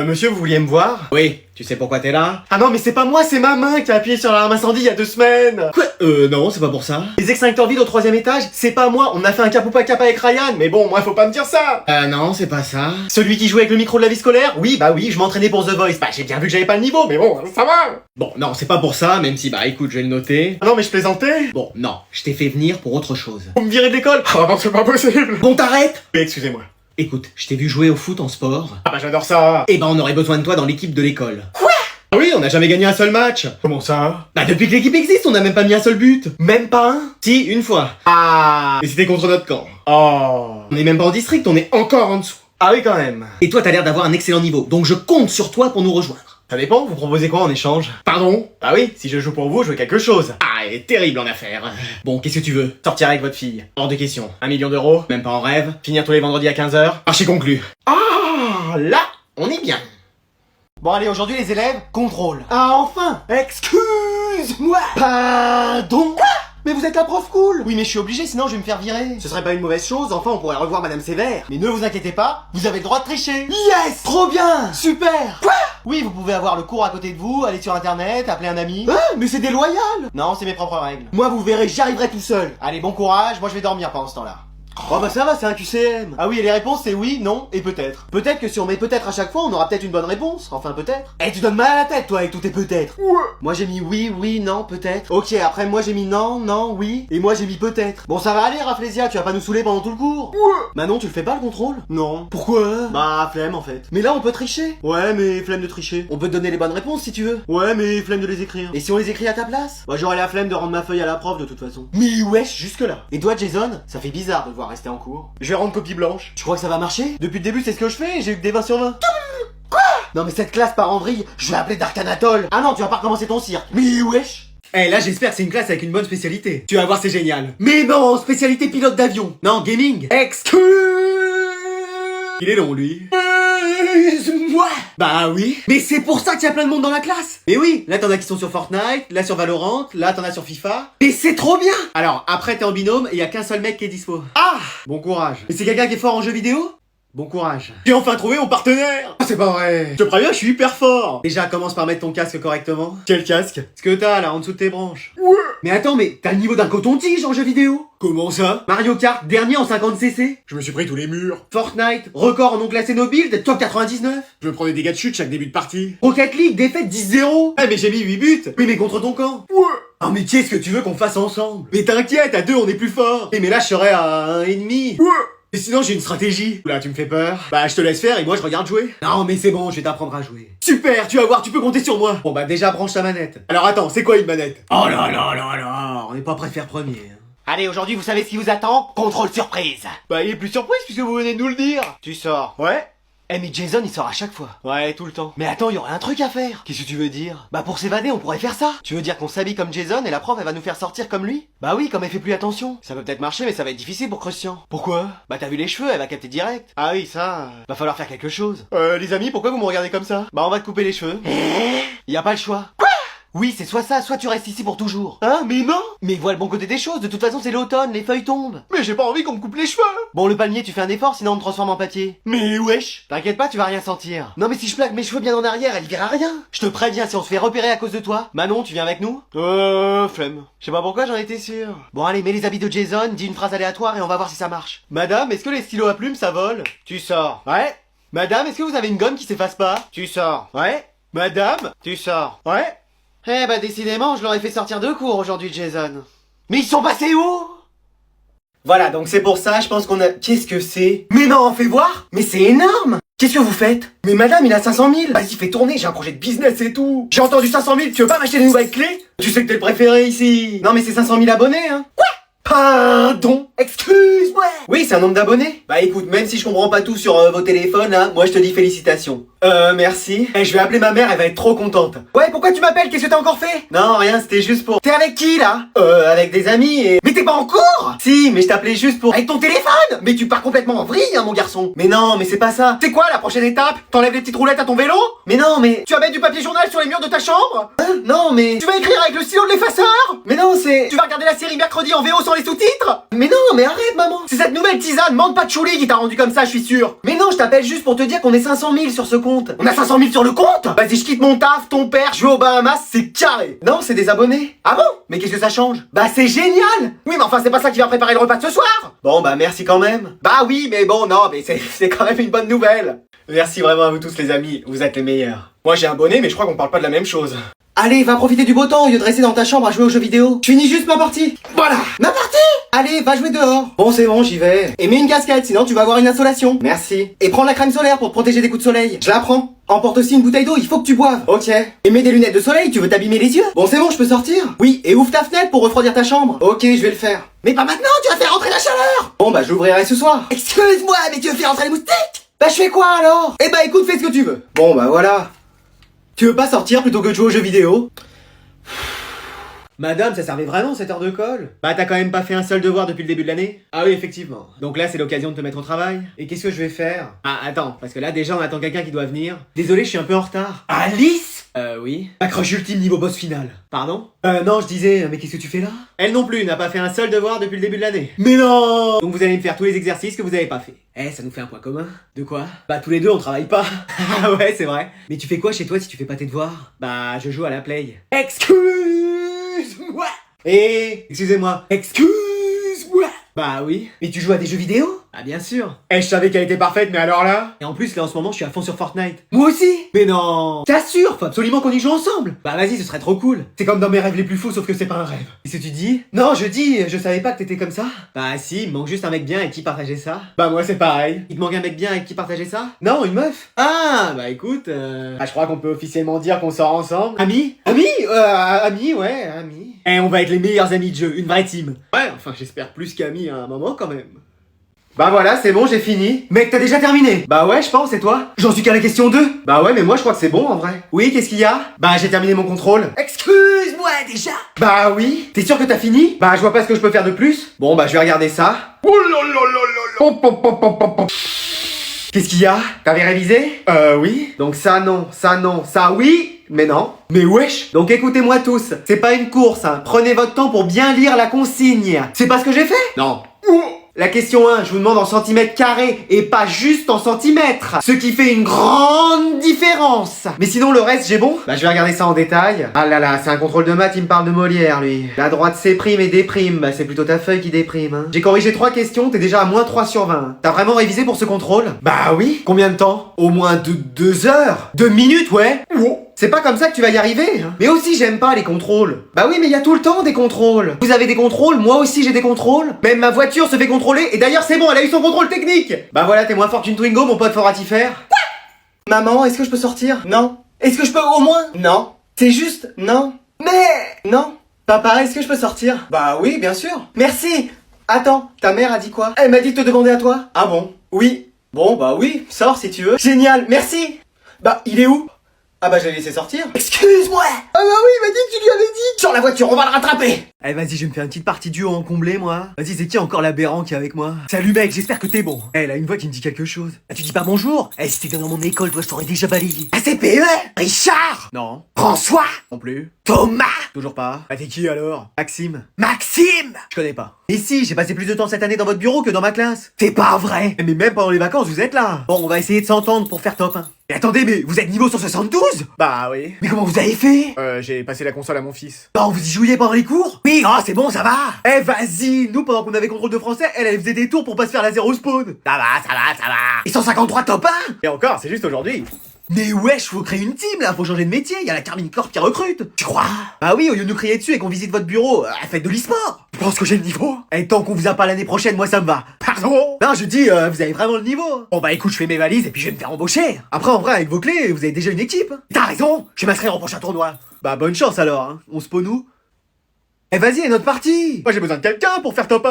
Monsieur, vous vouliez me voir? Oui, tu sais pourquoi t'es là? Ah non, mais c'est pas moi, c'est ma main qui a appuyé sur l'alarme incendie il y a 2 semaines. Quoi? Non, c'est pas pour ça. Les extincteurs vides au 3ème étage, c'est pas moi, on a fait un cap ou pas cap avec Ryan, mais bon, moi faut pas me dire ça. Non, c'est pas ça. Celui qui jouait avec le micro de la vie scolaire? Oui, bah oui, je m'entraînais pour The Voice. Bah j'ai bien vu que j'avais pas le niveau, mais bon, ça va. Bon, non, c'est pas pour ça, même si, bah écoute, je vais le noter. Ah non, mais je plaisantais. Bon, non, je t'ai fait venir pour autre chose. Vous me virez de l'école? Ah non, c'est pas possible. Bon, t'arrêtes! Oui, excusez-moi. Écoute, je t'ai vu jouer au foot en sport. Ah bah j'adore ça. Eh ben, on aurait besoin de toi dans l'équipe de l'école. Ah oui, on a jamais gagné un seul match. Comment ça? Bah, depuis que l'équipe existe, on n'a même pas mis un seul but. Même pas un? Si, une fois. Ah. Et c'était contre notre camp. Oh. On est même pas en district, on est encore en dessous. Ah oui, quand même. Et toi, t'as l'air d'avoir un excellent niveau, donc je compte sur toi pour nous rejoindre. Ça dépend, vous proposez quoi en échange? Pardon? Bah oui, si je joue pour vous, je veux quelque chose. Ah, elle est terrible en affaires. Bon, qu'est-ce que tu veux? Sortir avec votre fille. Hors de question. 1 million d'euros. Même pas en rêve. Finir tous les vendredis à 15h. Archi conclu. Ah, là, on est bien. Bon allez, aujourd'hui les élèves, contrôle. Ah enfin. Excuse-moi. Pardon. Quoi? Mais vous êtes la prof cool. Oui, mais je suis obligé, sinon je vais me faire virer. Ce serait pas une mauvaise chose, enfin on pourrait revoir Madame Sévère. Mais ne vous inquiétez pas, vous avez le droit de tricher. Yes. Trop bien. Super. Quoi? Oui, vous pouvez avoir le cours à côté de vous, aller sur internet, appeler un ami. Ah, mais c'est déloyal. Non, c'est mes propres règles. Moi, vous verrez, j'y arriverai tout seul. Allez, bon courage, moi je vais dormir pendant ce temps-là. Oh bah ça va, c'est un QCM. Ah oui, et les réponses c'est oui, non et peut-être. Peut-être que si on met peut-être à chaque fois, on aura peut-être une bonne réponse. Enfin peut-être. Eh, tu donnes mal à la tête toi avec tous tes peut-être. Ouais. Moi j'ai mis oui, oui, non, peut-être. Ok, après moi j'ai mis non, non, oui. Et moi j'ai mis peut-être. Bon ça va aller Rafflesia, tu vas pas nous saouler pendant tout le cours. Ouais. Manon, tu le fais pas le contrôle? Non. Pourquoi? Bah flemme en fait. Mais là on peut tricher. Ouais, mais flemme de tricher. On peut te donner les bonnes réponses si tu veux. Ouais, mais flemme de les écrire. Et si on les écrit à ta place? Bah j'aurais la flemme de rendre ma feuille à la prof de toute façon. Mais wesh, jusque là. Et toi Jason, ça fait bizarre de devoir rester en cours. Je vais rendre copie blanche. Tu crois que ça va marcher? Depuis le début, c'est ce que je fais et j'ai eu que des 20 sur 20. Quoi? Non mais cette classe part en vrille, je vais appeler Darkanatol. Ah non, tu vas pas recommencer ton cirque. Mais wesh. Eh là, j'espère que c'est une classe avec une bonne spécialité. Tu vas voir, c'est génial. Mais non, spécialité pilote d'avion. Non, gaming. Excuse. Il est long, lui. Excuse-moi. Bah oui. Mais c'est pour ça qu'il y a plein de monde dans la classe. Mais oui, là t'en as qui sont sur Fortnite, là sur Valorant, là t'en as sur FIFA. Mais c'est trop bien. Alors, après t'es en binôme et y a qu'un seul mec qui est dispo. Ah. Bon courage. Mais c'est quelqu'un qui est fort en jeux vidéo? Bon courage. J'ai enfin trouvé mon partenaire. Ah, c'est pas vrai. Je te préviens, je suis hyper fort. Déjà, commence par mettre ton casque correctement. Quel casque? Ce que t'as là, en dessous de tes branches. Ouais. Mais attends, mais t'as le niveau d'un coton-tige en jeux vidéo. Comment ça? Mario Kart, dernier en 50cc. Je me suis pris tous les murs. Fortnite, record en non classé no build, top 99. Je me prends des dégâts de chute chaque début de partie. Rocket League, défaite 10-0. Ah mais j'ai mis 8 buts. Oui, mais contre ton camp. Ouais. Ah mais qu'est-ce que tu veux qu'on fasse ensemble? Mais t'inquiète, à 2 on est plus fort. Mais là je serais à 1,5. Ouais. Et sinon j'ai une stratégie. Là tu me fais peur. Bah je te laisse faire et moi je regarde jouer. Non mais c'est bon, je vais t'apprendre à jouer. Super, tu vas voir, tu peux compter sur moi. Bon bah déjà branche ta manette. Alors attends, c'est quoi une manette? Oh là là là là, on n'est pas prêt de faire premier. Hein. Allez, aujourd'hui, vous savez ce qui vous attend? Contrôle surprise. Bah il est plus surprise puisque vous venez de nous le dire. Tu sors. Ouais. Eh mais Jason, il sort à chaque fois. Ouais, tout le temps. Mais attends, il y aurait un truc à faire. Qu'est-ce que tu veux dire? Bah pour s'évader, on pourrait faire ça. Tu veux dire qu'on s'habille comme Jason et la prof, elle va nous faire sortir comme lui? Bah oui, comme elle fait plus attention. Ça peut peut-être marcher, mais ça va être difficile pour Christian. Pourquoi? Bah t'as vu les cheveux, elle va capter direct. Ah oui, ça... Va falloir faire quelque chose. Les amis, pourquoi vous me regardez comme ça? Bah on va te couper les cheveux. Y a pas le choix. Oui, c'est soit ça, soit tu restes ici pour toujours. Hein? Mais non! Mais vois le bon côté des choses, de toute façon c'est l'automne, les feuilles tombent. Mais j'ai pas envie qu'on me coupe les cheveux! Bon, le palmier, tu fais un effort, sinon on te transforme en papier. Mais wesh! T'inquiète pas, tu vas rien sentir. Non mais si je plaque mes cheveux bien en arrière, elle verra rien. Je te préviens, si on se fait repérer à cause de toi. Manon, tu viens avec nous? Flemme. Je sais pas pourquoi, j'en étais sûr. Bon allez, mets les habits de Jason, dis une phrase aléatoire et on va voir si ça marche. Madame, est-ce que les stylos à plumes ça vole? Tu sors. Ouais? Madame, est-ce que vous avez une gomme qui s'efface pas? Tu sors. Ouais? Madame? Tu sors. Ouais? Eh bah décidément, je leur ai fait sortir 2 cours aujourd'hui, Jason. Mais ils sont passés où? Voilà, donc c'est pour ça, je pense qu'on a... Qu'est-ce que c'est? Mais non, fais voir! Mais c'est énorme! Qu'est-ce que vous faites? Mais madame, il a 500 000! Vas-y, fais tourner, j'ai un projet de business et tout! J'ai entendu 500 000, tu veux pas m'acheter des nouvelles clés? Tu sais que t'es le préféré ici! Non mais c'est 500 000 abonnés, hein? Quoi? Pardon? Excuse-moi! Oui, c'est un nombre d'abonnés? Bah écoute, même si je comprends pas tout sur vos téléphones, là, moi je te dis félicitations. Merci. Je vais appeler ma mère, elle va être trop contente. Ouais, pourquoi tu m'appelles? Qu'est-ce que t'as encore fait? Non, rien, c'était juste pour... T'es avec qui, là? Avec des amis et... Mais t'es pas en cours? Si, mais je t'appelais juste pour... Avec ton téléphone? Mais tu pars complètement en vrille, hein, mon garçon. Mais non, mais c'est pas ça. C'est quoi, la prochaine étape? T'enlèves les petites roulettes à ton vélo? Mais non, mais... Tu vas mettre du papier journal sur les murs de ta chambre? Hein? Non, mais... Tu vas écrire avec le stylo de l'effaceur? Mais non, c'est... Tu vas regarder la série mercredi en VO sans les sous-titres? Mais non, mais arrête, maman. C'est cette nouvelle tisane, Mande pas de chouli qui t'a rendu comme ça, je suis sûr. Mais non, je t'appelle juste pour te dire qu'on est 500 000 sur ce compte. On a 500 000 sur le compte? Vas-y, je quitte mon taf, ton père, je vais aux Bahamas, c'est carré. Non, c'est des abonnés. Ah bon? Mais qu'est-ce que ça change? Bah c'est génial. Oui, mais enfin, c'est pas ça qui va préparer le repas de ce soir. Bon, bah merci quand même. Bah oui, mais bon, non, mais c'est quand même une bonne nouvelle. Merci vraiment à vous tous les amis, vous êtes les meilleurs. Moi j'ai un bonnet, mais je crois qu'on parle pas de la même chose. Allez, va profiter du beau temps au lieu de rester dans ta chambre à jouer aux jeux vidéo. Je finis juste ma partie. Voilà. Ma partie? Allez, va jouer dehors. Bon, c'est bon, j'y vais. Et mets une casquette, sinon tu vas avoir une insolation. Merci. Et prends la crème solaire pour te protéger des coups de soleil. Je la prends. Emporte aussi une bouteille d'eau, il faut que tu boives. Ok. Et mets des lunettes de soleil, tu veux t'abîmer les yeux? Bon, c'est bon, je peux sortir? Oui, et ouvre ta fenêtre pour refroidir ta chambre. Ok, je vais le faire. Mais pas maintenant, tu vas faire rentrer la chaleur. Bon, bah je l'ouvrirai ce soir. Excuse-moi, mais tu veux faire rentrer les moustiques? Bah je fais quoi alors? Eh bah écoute, fais ce que tu veux. Bon bah voilà. Tu veux pas sortir plutôt que de jouer aux jeux vidéo? Madame, ça servait vraiment cette heure de colle? Bah t'as quand même pas fait un seul devoir depuis le début de l'année? Ah oui, effectivement. Donc là c'est l'occasion de te mettre au travail. Et qu'est-ce que je vais faire? Ah attends, parce que là déjà on attend quelqu'un qui doit venir. Désolé, je suis un peu en retard. Alice? Oui. Accroche ultime niveau boss final. Pardon? Non, je disais, mais qu'est-ce que tu fais là? Elle non plus n'a pas fait un seul devoir depuis le début de l'année. Mais non! Donc vous allez me faire tous les exercices que vous avez pas fait. Eh, ça nous fait un point commun. De quoi? Bah tous les deux on travaille pas. Ah ouais, c'est vrai. Mais tu fais quoi chez toi si tu fais pas tes devoirs? Bah je joue à la play. Excuse-moi! Excusez-moi. Excuse-moi! Bah oui. Mais tu joues à des jeux vidéo? Ah bien sûr. Eh, je savais qu'elle était parfaite, mais alors là? Et en plus, là en ce moment, je suis à fond sur Fortnite. Moi aussi? Mais non! T'assures? Faut absolument qu'on y joue ensemble! Bah vas-y, ce serait trop cool. C'est comme dans mes rêves les plus fous, sauf que c'est pas un rêve. Qu'est-ce que tu dis? Non, je savais pas que t'étais comme ça. Bah si, il me manque juste un mec bien avec qui partager ça. Bah moi c'est pareil. Il te manque un mec bien avec qui partager ça? Non, une meuf? Ah, bah écoute, Ah, je crois qu'on peut officiellement dire qu'on sort ensemble. Amis? Amis, ouais, amis. Eh, on va être les meilleurs amis de jeu, une vraie team. Ouais, enfin j'espère plus qu'amis à un moment quand même. Bah voilà, c'est bon, j'ai fini. Mec, t'as déjà terminé? Bah ouais, je pense, et toi? J'en suis qu'à la question 2. Bah ouais, mais moi je crois que c'est bon en vrai. Oui, qu'est-ce qu'il y a? Bah j'ai terminé mon contrôle. Excuse-moi déjà. Bah oui. T'es sûr que t'as fini? Bah je vois pas ce que je peux faire de plus. Bon bah je vais regarder ça. Qu'est-ce qu'il y a? T'avais révisé? Oui. Donc ça non, ça oui, mais non. Mais wesh! Donc écoutez-moi tous, c'est pas une course, hein. Prenez votre temps pour bien lire la consigne. C'est pas ce que j'ai fait? Non. La question 1, je vous demande en centimètres carrés et pas juste en centimètres. Ce qui fait une grande différence. Mais sinon le reste j'ai bon? Bah je vais regarder ça en détail. Ah là là, c'est un contrôle de maths, il me parle de Molière lui. La droite c'est prime et déprime, bah c'est plutôt ta feuille qui déprime hein. J'ai corrigé 3 questions, t'es déjà à moins 3 sur 20. T'as vraiment révisé pour ce contrôle? Bah oui. Combien de temps? Au moins 2 heures. 2 minutes ouais. C'est pas comme ça que tu vas y arriver. Hein. Mais aussi j'aime pas les contrôles. Bah oui mais il y a tout le temps des contrôles. Vous avez des contrôles, moi aussi j'ai des contrôles. Même ma voiture se fait contrôler et d'ailleurs c'est bon, elle a eu son contrôle technique. Bah voilà, t'es moins fort qu'une Twingo mon pote foratifère. Quoi? Maman, est-ce que je peux sortir? Non. Est-ce que je peux au moins? Non. C'est juste? Non. Mais non. Papa, est-ce que je peux sortir? Bah oui, bien sûr. Merci. Attends, ta mère a dit quoi? Elle m'a dit de te demander à toi. Ah bon? Oui. Bon bah oui, sors si tu veux. Génial, merci. Bah, il est où? Ah bah je l'ai laissé sortir. Excuse-moi. Ah bah oui, il m'a dit que tu lui avais dit. Sur la voiture, on va le rattraper. Eh vas-y, je vais me faire une petite partie duo en comblé moi. Vas-y, c'est qui encore l'aberrant qui est avec moi? Salut mec, j'espère que t'es bon. Eh, là une voix qui me dit quelque chose. Ah, tu dis pas bonjour? Eh, si t'étais dans mon école, toi je t'aurais déjà balayé. ACPE? Richard? Non. François? Non plus. Thomas? Toujours pas. Ah, t'es qui alors? Maxime? Maxime? Je connais pas. Mais si, j'ai passé plus de temps cette année dans votre bureau que dans ma classe. C'est pas vrai. Mais même pendant les vacances, vous êtes là. Bon, on va essayer de s'entendre pour faire top 1. Mais attendez, mais vous êtes niveau 172? Bah oui. Mais comment vous avez fait? J'ai passé la console à mon fils. Non, vous y jouiez pendant les cours? Oui, oh, c'est bon, ça va. Eh, vas-y, nous, pendant qu'on avait contrôle de français, elle faisait des tours pour pas se faire la zéro spawn. Ça va. Et 153 top 1? Et encore, c'est juste aujourd'hui. Mais wesh, faut créer une team là, faut changer de métier, y a la Carmine Corp qui recrute. Tu crois? Bah oui, au lieu de nous crier dessus et qu'on visite votre bureau, faites de l'e-sport. Tu penses que j'ai le niveau? Et tant qu'on vous a pas l'année prochaine, moi ça me va. Pardon? Non, je dis, vous avez vraiment le niveau. Bon bah écoute, je fais mes valises et puis je vais me faire embaucher. Après en vrai, avec vos clés, vous avez déjà une équipe. T'as raison, je vais m'inscrire au prochain tournoi. Bah bonne chance alors, hein. On spawn où? Eh vas-y, notre partie. Moi j'ai besoin de quelqu'un pour faire top 1.